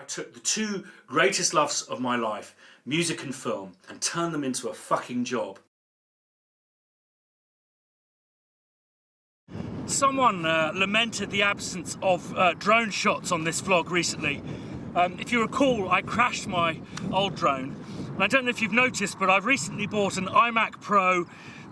took the two greatest loves of my life, music and film, and turned them into a fucking job. Someone lamented the absence of drone shots on this vlog recently. If you recall, I crashed my old drone. And I don't know if you've noticed, but I've recently bought an iMac Pro,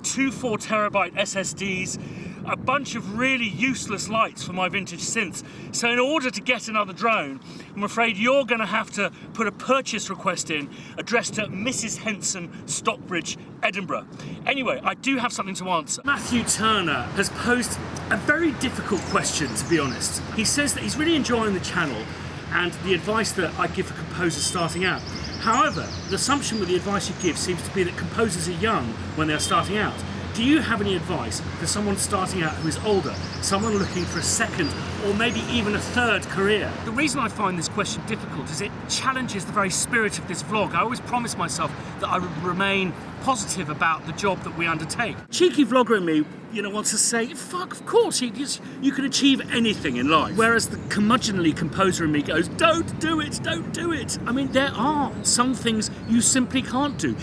two 4TB SSDs, a bunch of really useless lights for my vintage synths. So in order to get another drone, I'm afraid you're going to have to put a purchase request in addressed to Mrs. Henson, Stockbridge, Edinburgh. Anyway, I do have something to answer. Matthew Turner has posed a very difficult question, to be honest. He says that he's really enjoying the channel and the advice that I give for composers starting out. However, the assumption with the advice you give seems to be that composers are young when they're starting out. Do you have any advice for someone starting out who is older, someone looking for a second or maybe even a third career? The reason I find this question difficult is it challenges the very spirit of this vlog. I always promise myself that I would remain positive about the job that we undertake. Cheeky vlogger in me, wants to say, fuck, of course, you can achieve anything in life. Whereas the curmudgeonly composer in me goes, don't do it, don't do it. I mean, there are some things you simply can't do.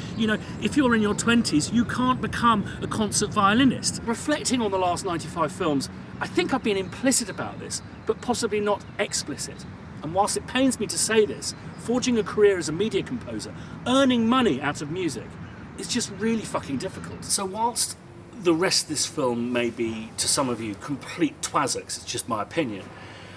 If you're in your 20s, you can't become a concert violinist. Reflecting on the last 95 films, I think I've been implicit about this, but possibly not explicit. And whilst it pains me to say this, forging a career as a media composer, earning money out of music, is just really fucking difficult. So whilst the rest of this film may be, to some of you, complete twazzocks, it's just my opinion,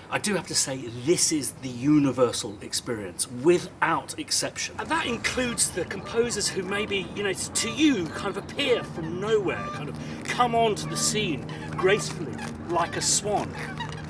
I do have to say this is the universal experience, without exception. And that includes the composers who maybe, to you, kind of appear from nowhere, kind of come onto the scene gracefully, like a swan.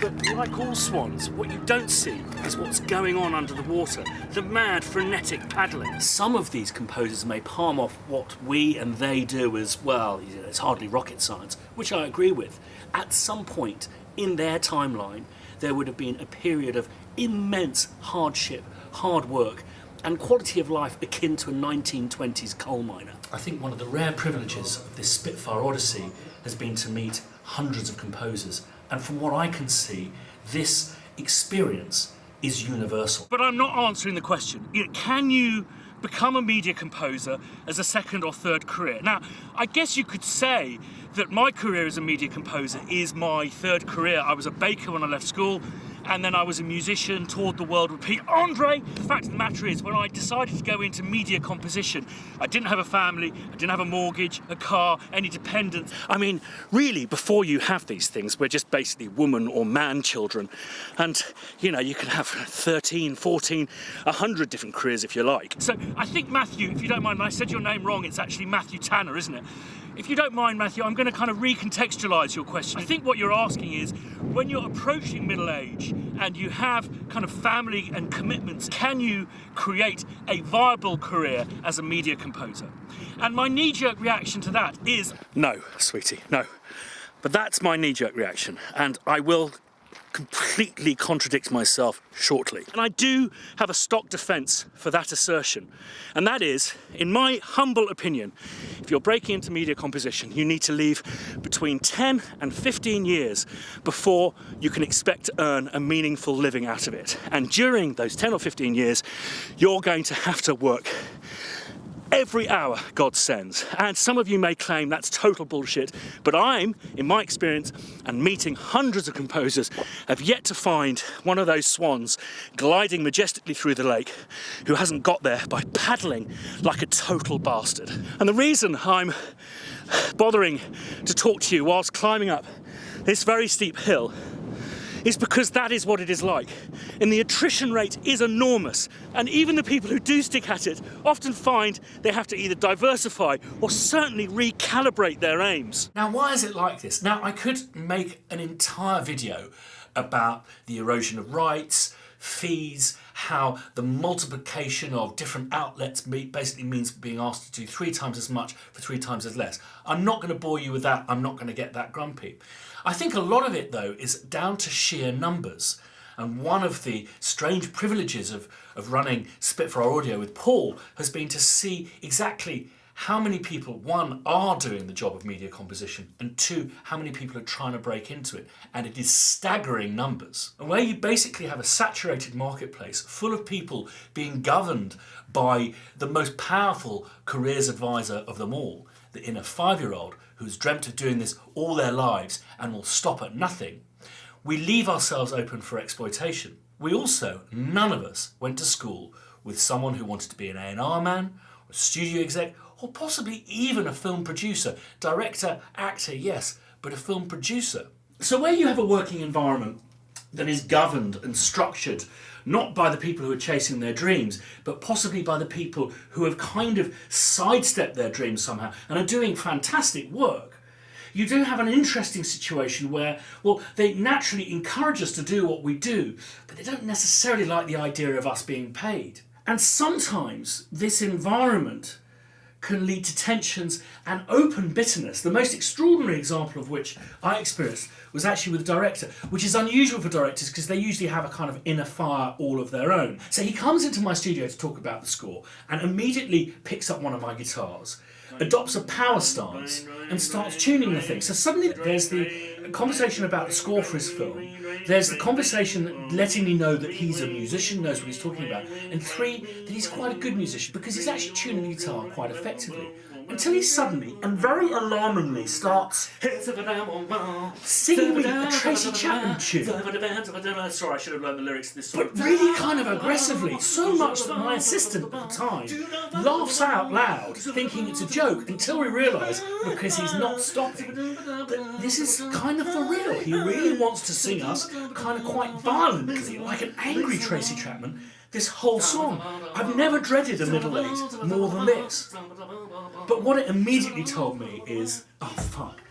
But like all swans, what you don't see is what's going on under the water, the mad, frenetic paddling. Some of these composers may palm off what we and they do as, well, it's hardly rocket science, which I agree with. At some point in their timeline, there would have been a period of immense hardship, hard work, and quality of life akin to a 1920s coal miner. I think one of the rare privileges of this Spitfire Odyssey has been to meet hundreds of composers. And from what I can see, this experience is universal. But I'm not answering the question. Can you become a media composer as a second or third career? Now, I guess you could say that my career as a media composer is my third career. I was a baker when I left school, and then I was a musician, toured the world with Pete Andre. The fact of the matter is, when I decided to go into media composition, I didn't have a family, I didn't have a mortgage, a car, any dependents. I mean, really, before you have these things, we're just basically woman or man children. And, you can have 13, 14, 100 different careers if you like. So I think, Matthew, if you don't mind, I said your name wrong, it's actually Matthew Tanner, isn't it? If you don't mind, Matthew, I'm going to kind of recontextualise your question. I think what you're asking is, when you're approaching middle age and you have kind of family and commitments, can you create a viable career as a media composer? And my knee-jerk reaction to that is, no, sweetie, no. But that's my knee-jerk reaction, and I will completely contradict myself shortly. And I do have a stock defence for that assertion, and that is, in my humble opinion, if you're breaking into media composition, you need to leave between 10 and 15 years before you can expect to earn a meaningful living out of it. And during those 10 or 15 years, you're going to have to work every hour God sends. And some of you may claim that's total bullshit, but I'm, in my experience, and meeting hundreds of composers, have yet to find one of those swans gliding majestically through the lake who hasn't got there by paddling like a total bastard. And the reason I'm bothering to talk to you whilst climbing up this very steep hill is because that is what it is like. And the attrition rate is enormous. And even the people who do stick at it often find they have to either diversify or certainly recalibrate their aims. Now, why is it like this? Now, I could make an entire video about the erosion of rights, fees, how the multiplication of different outlets basically means being asked to do 3 times as much for 3 times as less. I'm not going to bore you with that. I'm not going to get that grumpy. I think a lot of it, though, is down to sheer numbers. And one of the strange privileges of running Spitfire Audio with Paul has been to see exactly how many people, one, are doing the job of media composition, and two, how many people are trying to break into it. And it is staggering numbers. And where you basically have a saturated marketplace full of people being governed by the most powerful careers advisor of them all, the inner 5-year-old who's dreamt of doing this all their lives and will stop at nothing, we leave ourselves open for exploitation. We also, none of us, went to school with someone who wanted to be an A&R man, or a studio exec, or possibly even a film producer. Director, actor, yes, but a film producer. So where you have a working environment that is governed and structured not by the people who are chasing their dreams, but possibly by the people who have kind of sidestepped their dreams somehow and are doing fantastic work, you do have an interesting situation where, well, they naturally encourage us to do what we do, but they don't necessarily like the idea of us being paid. And sometimes this environment can lead to tensions and open bitterness. The most extraordinary example of which I experienced was actually with a director, which is unusual for directors because they usually have a kind of inner fire all of their own. So he comes into my studio to talk about the score and immediately picks up one of my guitars, adopts a power stance and starts tuning the thing. So suddenly there's the conversation about the score for his film. There's the conversation letting me know that he's a musician, knows what he's talking about. And 3, that he's quite a good musician because he's actually tuning the guitar quite effectively. Until he suddenly, and very alarmingly, starts singing me a Tracy Chapman tune. Sorry, I should have learned the lyrics to this song. But really kind of aggressively, so much that my assistant at the time laughs out loud, thinking it's a joke, until we realise, because he's not stopping, that this is kind of for real. He really wants to sing us kind of quite violently, like an angry Tracy Chapman, this whole song. I've never dreaded a middle 8 more than this. But what it immediately told me is, oh fuck,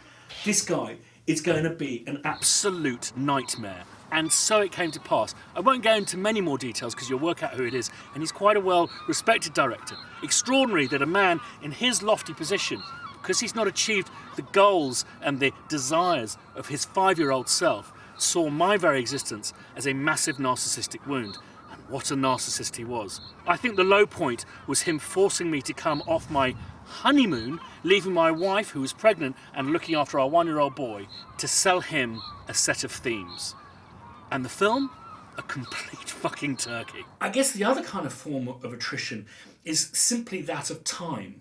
this guy is going to be an absolute nightmare. And so it came to pass. I won't go into many more details because you'll work out who it is, and he's quite a well-respected director. Extraordinary that a man in his lofty position, because he's not achieved the goals and the desires of his 5-year-old self, saw my very existence as a massive narcissistic wound. And what a narcissist he was. I think the low point was him forcing me to come off my honeymoon, leaving my wife, who was pregnant and looking after our 1-year-old boy, to sell him a set of themes. And the film? A complete fucking turkey. I guess the other kind of form of attrition is simply that of time.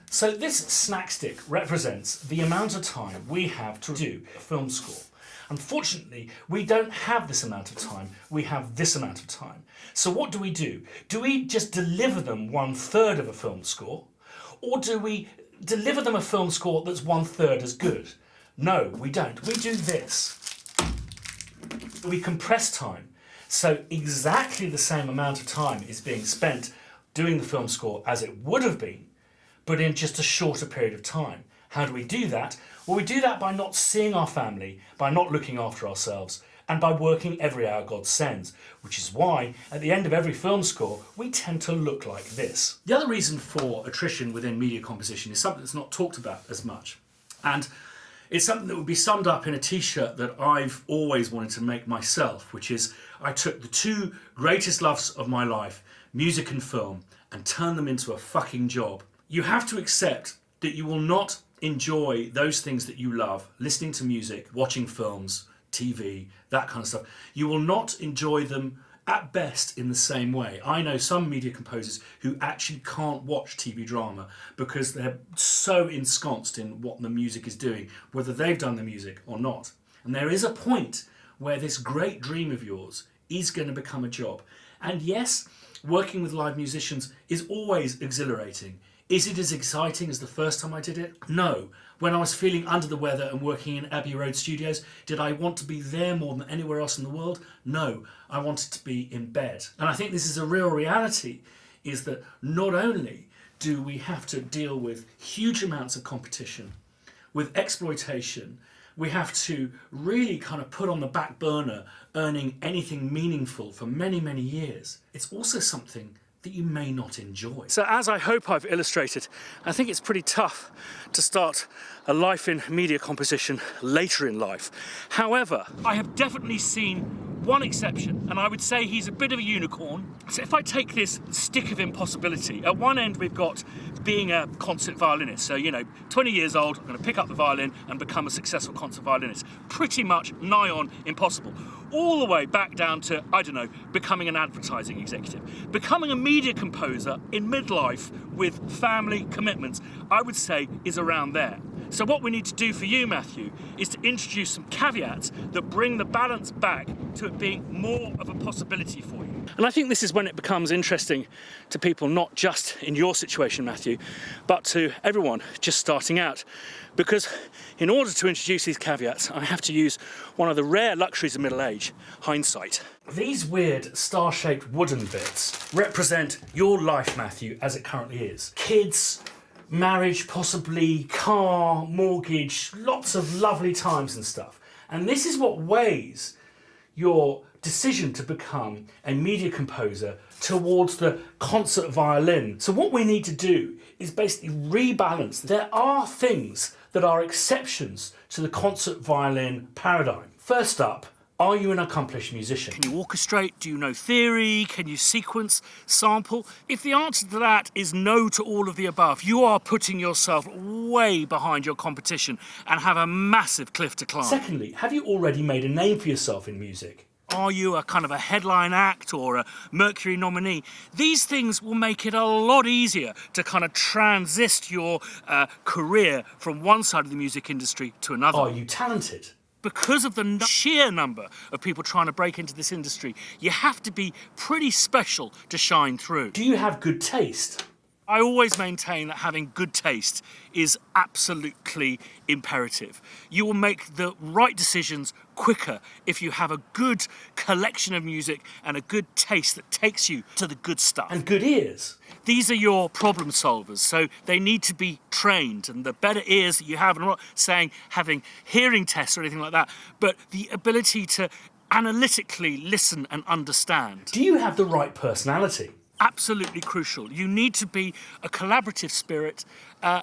So this snack stick represents the amount of time we have to do a film score. Unfortunately, we don't have this amount of time, we have this amount of time. So what do? Do we just deliver them 1/3 of a film score? Or do we deliver them a film score that's 1/3 as good? No, we don't. We do this. We compress time. So exactly the same amount of time is being spent doing the film score as it would have been, but in just a shorter period of time. How do we do that? Well, we do that by not seeing our family, by not looking after ourselves, and by working every hour God sends, which is why, at the end of every film score, we tend to look like this. The other reason for attrition within media composition is something that's not talked about as much. And it's something that would be summed up in a t-shirt that I've always wanted to make myself, which is I took the 2 greatest loves of my life, music and film, and turned them into a fucking job. You have to accept that you will not enjoy those things that you love, listening to music, watching films, TV, that kind of stuff. You will not enjoy them at best in the same way. I know some media composers who actually can't watch TV drama because they're so ensconced in what the music is doing, whether they've done the music or not. And there is a point where this great dream of yours is going to become a job. And yes, working with live musicians is always exhilarating. Is it as exciting as the first time I did it? No. When I was feeling under the weather and working in Abbey Road Studios, did I want to be there more than anywhere else in the world? No. I wanted to be in bed. And I think this is a real reality, is that not only do we have to deal with huge amounts of competition, with exploitation, we have to really kind of put on the back burner earning anything meaningful for many, many years. It's also something that you may not enjoy. So as I hope I've illustrated, I think it's pretty tough to start a life in media composition later in life. However, I have definitely seen one exception, and I would say he's a bit of a unicorn. So if I take this stick of impossibility, at one end we've got being a concert violinist. So, 20 years old, I'm going to pick up the violin and become a successful concert violinist. Pretty much nigh on impossible. All the way back down to, becoming an advertising executive. Becoming a media composer in midlife with family commitments, I would say is around there. So what we need to do for you, Matthew, is to introduce some caveats that bring the balance back to it being more of a possibility for you. And I think this is when it becomes interesting to people, not just in your situation, Matthew, but to everyone just starting out. Because in order to introduce these caveats, I have to use one of the rare luxuries of middle age, hindsight. These weird star-shaped wooden bits represent your life, Matthew, as it currently is. Kids, marriage, possibly, car, mortgage, lots of lovely times and stuff. And this is what weighs your decision to become a media composer towards the concert violin. So what we need to do is basically rebalance. There are things that are exceptions to the concert violin paradigm. First up, are you an accomplished musician? Can you orchestrate? Do you know theory? Can you sequence, sample? If the answer to that is no to all of the above, you are putting yourself way behind your competition and have a massive cliff to climb. Secondly, have you already made a name for yourself in music? Are you a kind of a headline act or a Mercury nominee? These things will make it a lot easier to kind of transist your career from one side of the music industry to another. Are you talented? Because of the sheer number of people trying to break into this industry, you have to be pretty special to shine through. Do you have good taste? I always maintain that having good taste is absolutely imperative. You will make the right decisions quicker if you have a good collection of music and a good taste that takes you to the good stuff. And good ears. These are your problem solvers, so they need to be trained, and the better ears that you have, and I'm not saying having hearing tests or anything like that, but the ability to analytically listen and understand. Do you have the right personality? Absolutely crucial. You need to be a collaborative spirit.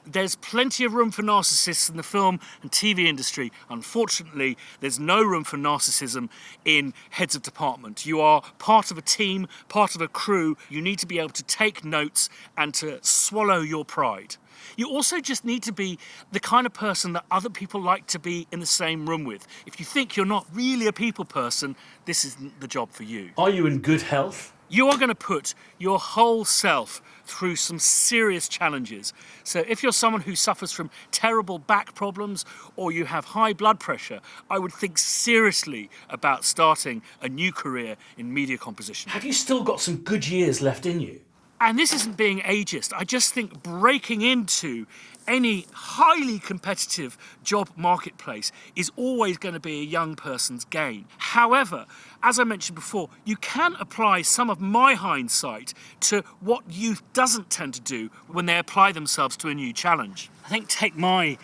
There's plenty of room for narcissists in the film and TV industry. Unfortunately, there's no room for narcissism in heads of department. You are part of a team, part of a crew. You need to be able to take notes and to swallow your pride. You also just need to be the kind of person that other people like to be in the same room with. If you think you're not really a people person, this isn't the job for you. Are you in good health? You are going to put your whole self through some serious challenges. So if you're someone who suffers from terrible back problems or you have high blood pressure, I would think seriously about starting a new career in media composition. Have you still got some good years left in you? And this isn't being ageist. I just think breaking into any highly competitive job marketplace is always going to be a young person's gain. However, as I mentioned before, you can apply some of my hindsight to what youth doesn't tend to do when they apply themselves to a new challenge. I think take my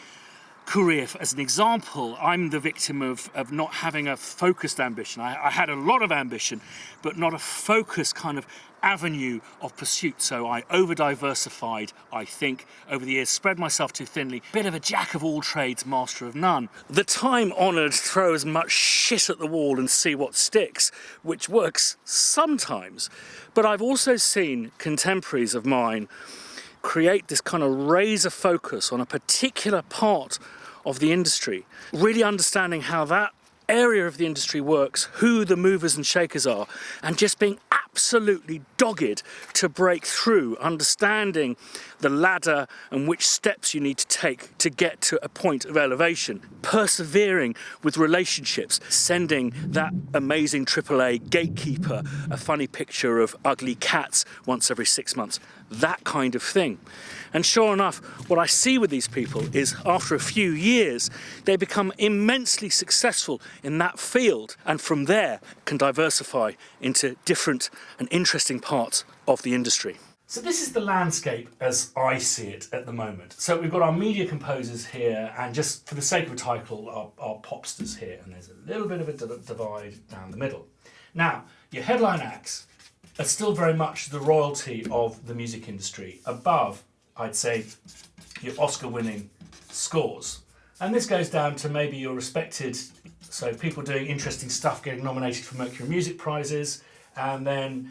career as an example. I'm the victim of not having a focused ambition. I had a lot of ambition, but not a focused kind of avenue of pursuit. So I over-diversified, I think, over the years, spread myself too thinly. Bit of a jack of all trades, master of none. The time-honoured throw as much shit at the wall and see what sticks, which works sometimes. But I've also seen contemporaries of mine create this kind of razor focus on a particular part of the industry, really understanding how that area of the industry works, who the movers and shakers are, and just being absolutely dogged to break through, understanding the ladder and which steps you need to take to get to a point of elevation, persevering with relationships, sending that amazing AAA gatekeeper a funny picture of ugly cats once every 6 months, that kind of thing. And sure enough, what I see with these people is after a few years, they become immensely successful in that field, and from there can diversify into different and interesting parts of the industry. So this is the landscape as I see it at the moment. So we've got our media composers here, and just for the sake of a title, our popsters here, and there's a little bit of a divide down the middle. Now, your headline acts are still very much the royalty of the music industry, above, I'd say, your Oscar-winning scores. And this goes down to maybe your respected So people doing interesting stuff, getting nominated for Mercury Music Prizes, and then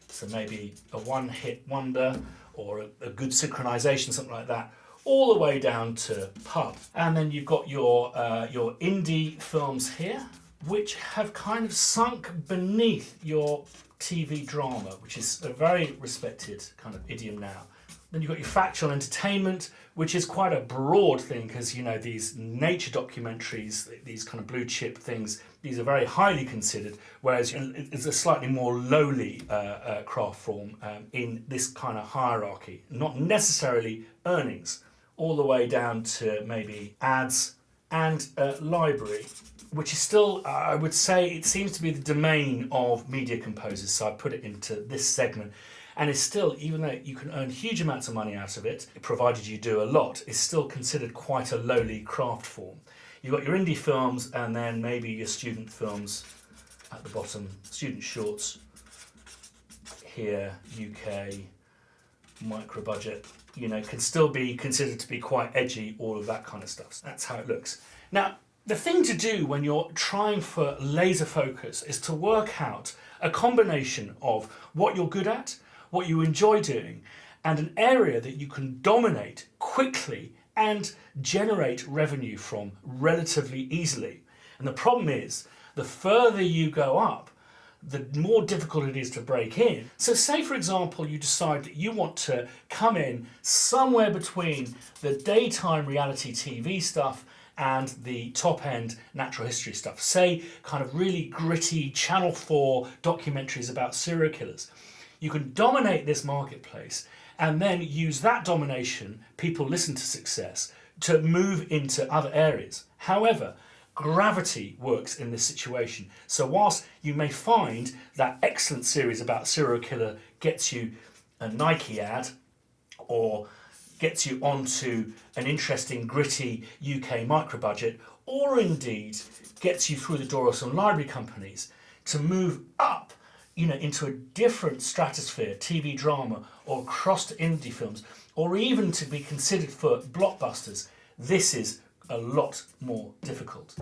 so maybe a one-hit wonder or a good synchronization, something like that, all the way down to pub. And then you've got your indie films here, which have kind of sunk beneath your TV drama, which is a very respected kind of idiom now. Then you've got your factual entertainment, which is quite a broad thing because, you know, these nature documentaries, these kind of blue chip things, these are very highly considered, whereas it's a slightly more lowly craft form in this kind of hierarchy. Not necessarily earnings, all the way down to maybe ads and library, which is still, I would say, it seems to be the domain of media composers, so I put it into this segment. And it's still, even though you can earn huge amounts of money out of it, provided you do a lot, it's still considered quite a lowly craft form. You've got your indie films and then maybe your student films at the bottom, student shorts here, UK, micro budget, you know, can still be considered to be quite edgy, all of that kind of stuff. That's how it looks. Now, the thing to do when you're trying for laser focus is to work out a combination of what you're good at, what you enjoy doing, and an area that you can dominate quickly and generate revenue from relatively easily. And the problem is, the further you go up, the more difficult it is to break in. So say, for example, you decide that you want to come in somewhere between the daytime reality TV stuff and the top-end natural history stuff. Say, kind of really gritty Channel 4 documentaries about serial killers. You can dominate this marketplace and then use that domination, people listen to success, to move into other areas. However, gravity works in this situation. So whilst you may find that excellent series about serial killer gets you a Nike ad or gets you onto an interesting gritty UK micro budget, or indeed gets you through the door of some library companies, to move up, you know, into a different stratosphere, TV drama, or across to indie films, or even to be considered for blockbusters, this is a lot more difficult.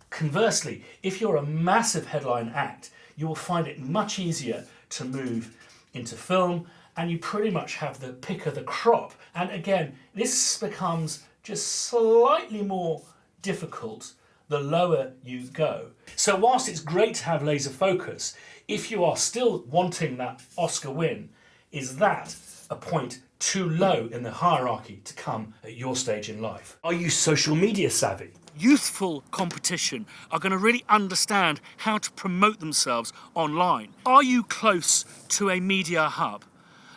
Conversely, if you're a massive headline act, you will find it much easier to move into film, and you pretty much have the pick of the crop. And again, this becomes just slightly more difficult the lower you go. So whilst it's great to have laser focus, if you are still wanting that Oscar win, is that a point too low in the hierarchy to come at your stage in life? Are you social media savvy? Youthful competition are going to really understand how to promote themselves online. Are you close to a media hub?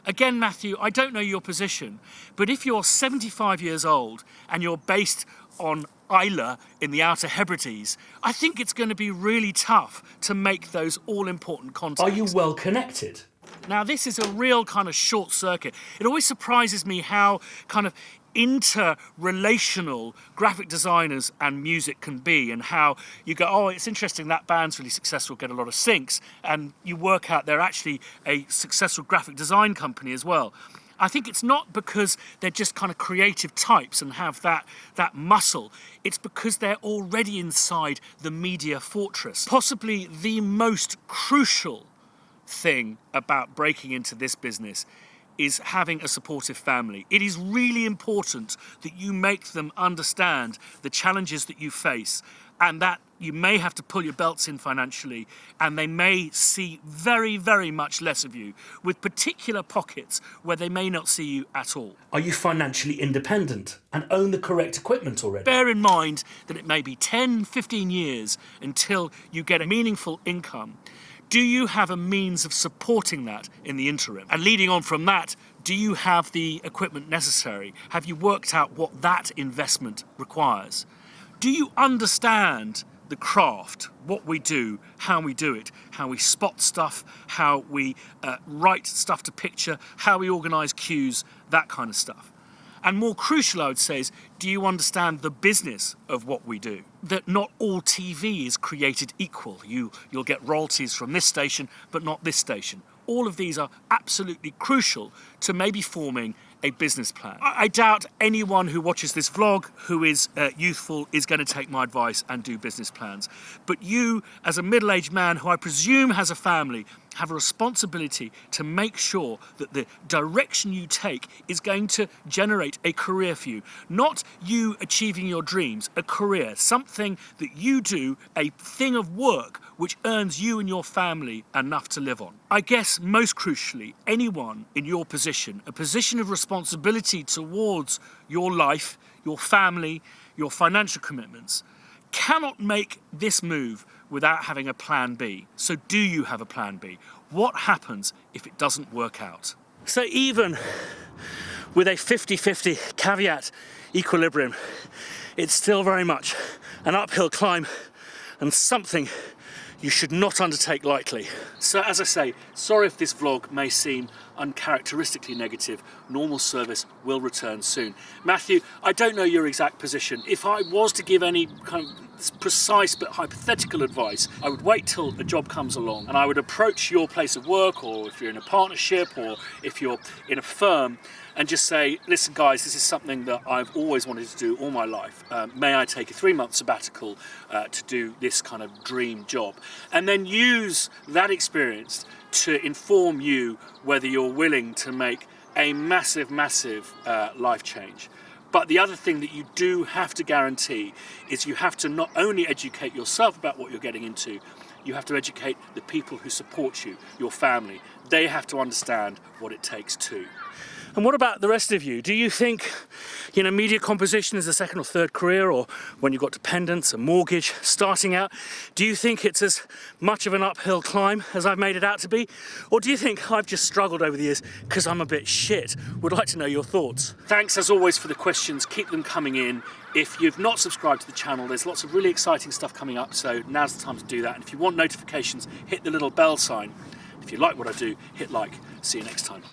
Again, Matthew, I don't know your position, but if you're 75 years old and you're based on Isla in the Outer Hebrides, I think it's going to be really tough to make those all-important contacts. Are you well connected? Now, this is a real kind of short circuit. It always surprises me how kind of interrelational graphic designers and music can be, and how you go, oh, it's interesting, that band's really successful, get a lot of syncs, and you work out they're actually a successful graphic design company as well. I think it's not because they're just kind of creative types and have that muscle. It's because they're already inside the media fortress. Possibly the most crucial thing about breaking into this business is having a supportive family. It is really important that you make them understand the challenges that you face, and that you may have to pull your belts in financially, and they may see very, very much less of you, with particular pockets where they may not see you at all. Are you financially independent and own the correct equipment already? Bear in mind that it may be 10, 15 years until you get a meaningful income. Do you have a means of supporting that in the interim? And leading on from that, do you have the equipment necessary? Have you worked out what that investment requires? Do you understand the craft, what we do, how we do it, how we spot stuff, how we write stuff to picture, how we organise cues, that kind of stuff? And more crucial, I would say, is do you understand the business of what we do? That not all TV is created equal. You'll get royalties from this station, but not this station. All of these are absolutely crucial to maybe forming a business plan. I doubt anyone who watches this vlog who is youthful is going to take my advice and do business plans. But you, as a middle-aged man who I presume has a family, have a responsibility to make sure that the direction you take is going to generate a career for you. Not you achieving your dreams, a career, something that you do, a thing of work which earns you and your family enough to live on. I guess most crucially, anyone in your position, a position of responsibility towards your life, your family, your financial commitments, cannot make this move without having a plan B. So do you have a plan B? What happens if it doesn't work out? So even with a 50-50 caveat equilibrium, it's still very much an uphill climb and something you should not undertake lightly. So as I say, sorry if this vlog may seem uncharacteristically negative. Normal service will return soon. Matthew, I don't know your exact position. If I was to give any kind of precise but hypothetical advice, I would wait till a job comes along and I would approach your place of work, or if you're in a partnership, or if you're in a firm, and just say, listen guys, this is something that I've always wanted to do all my life. May I take a 3-month sabbatical to do this kind of dream job? And then use that experience to inform you whether you're willing to make a massive life change. But the other thing that you do have to guarantee is you have to not only educate yourself about what you're getting into, you have to educate the people who support you, your family. They have to understand what it takes too. And what about the rest of you? Do you think, media composition is a second or third career, or when you've got dependents, a mortgage, starting out, do you think it's as much of an uphill climb as I've made it out to be? Or do you think I've just struggled over the years because I'm a bit shit? Would like to know your thoughts. Thanks as always for the questions. Keep them coming in. If you've not subscribed to the channel, there's lots of really exciting stuff coming up, so now's the time to do that. And if you want notifications, hit the little bell sign. If you like what I do, hit like. See you next time.